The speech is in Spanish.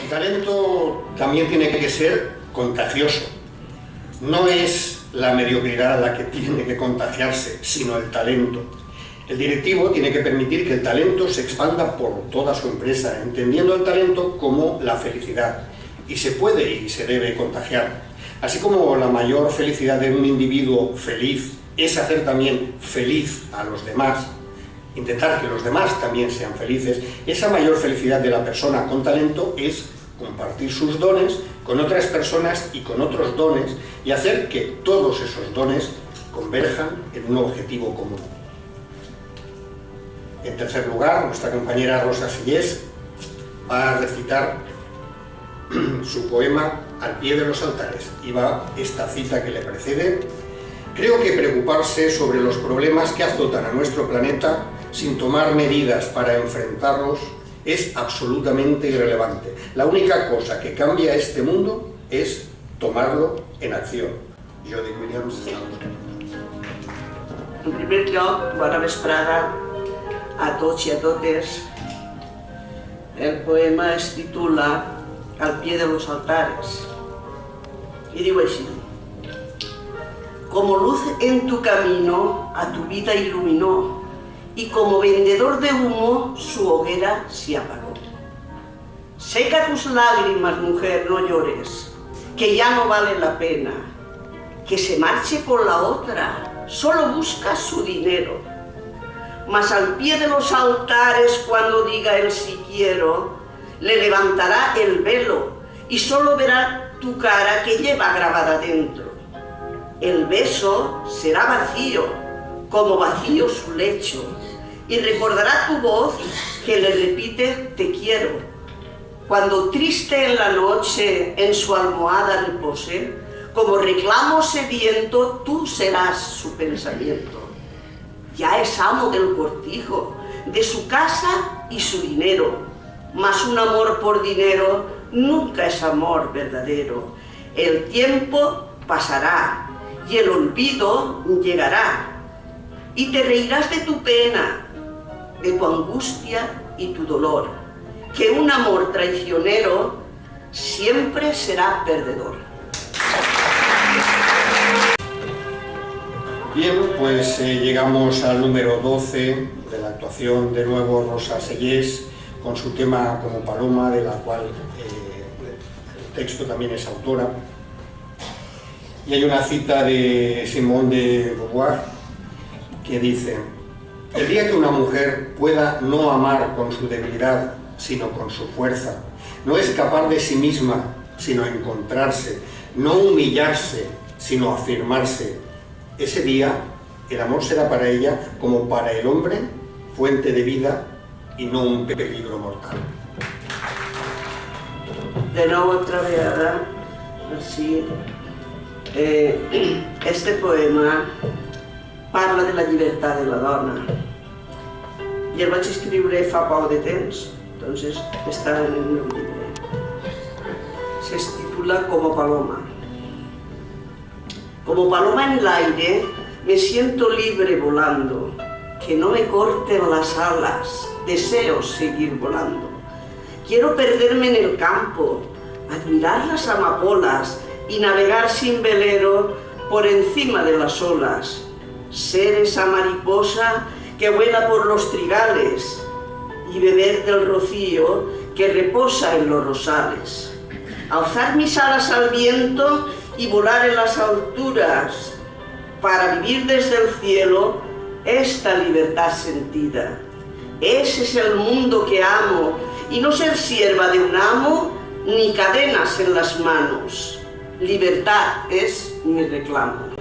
El talento también tiene que ser contagioso. No es la mediocridad la que tiene que contagiarse, sino el talento. El directivo tiene que permitir que el talento se expanda por toda su empresa, entendiendo el talento como la felicidad. Y se puede y se debe contagiar. Así como la mayor felicidad de un individuo feliz es hacer también feliz a los demás, intentar que los demás también sean felices, esa mayor felicidad de la persona con talento es compartir sus dones con otras personas y con otros dones y hacer que todos esos dones converjan en un objetivo común. En tercer lugar, nuestra compañera Rosa Sillés va a recitar su poema Al pie de los altares, y va esta cita que le precede. Creo que preocuparse sobre los problemas que azotan a nuestro planeta sin tomar medidas para enfrentarlos es absolutamente irrelevante. La única cosa que cambia este mundo es tomarlo en acción. Jody Williams. En primer lloc, bona vesprada a tots i a totes. El poema es titula Al pie de los altares y diu així: Como luz en tu camino a tu vida iluminó y como vendedor de humo su hoguera se apagó. Seca tus lágrimas, mujer, no llores, que ya no vale la pena. Que se marche con la otra, solo busca su dinero. Mas al pie de los altares, cuando diga el si quiero, le levantará el velo y solo verá tu cara que lleva grabada dentro. El beso será vacío, como vacío su lecho, y recordará tu voz que le repite te quiero. Cuando triste en la noche en su almohada repose, como reclamo sediento, tú serás su pensamiento. Ya es amo del cortijo, de su casa y su dinero, mas un amor por dinero nunca es amor verdadero. El tiempo pasará y el olvido llegará, y te reirás de tu pena, de tu angustia y tu dolor, que un amor traicionero siempre será perdedor. Bien, pues llegamos al número 12 de la actuación, de nuevo Rosa Sillés, con su tema Como Paloma, de la cual el texto también es autora. Y hay una cita de Simone de Beauvoir que dice: el día que una mujer pueda no amar con su debilidad, sino con su fuerza, no escapar de sí misma, sino encontrarse, no humillarse, sino afirmarse, ese día el amor será para ella, como para el hombre, fuente de vida y no un peligro mortal. De nou, otra vegada, així. Este poema parla de la llibertat de la dona. I el vaig escriure fa poc de temps, entonces està en el meu llibre. Se titula Como Paloma. Como paloma en el aire, me siento libre volando, que no me corten las alas, deseo seguir volando. Quiero perderme en el campo, admirar las amapolas y navegar sin velero por encima de las olas. Ser esa mariposa que vuela por los trigales y beber del rocío que reposa en los rosales. Alzar mis alas al viento y volar en las alturas para vivir desde el cielo esta libertad sentida. Ese es el mundo que amo y no ser sierva de un amo ni cadenas en las manos. Libertad es mi reclamo.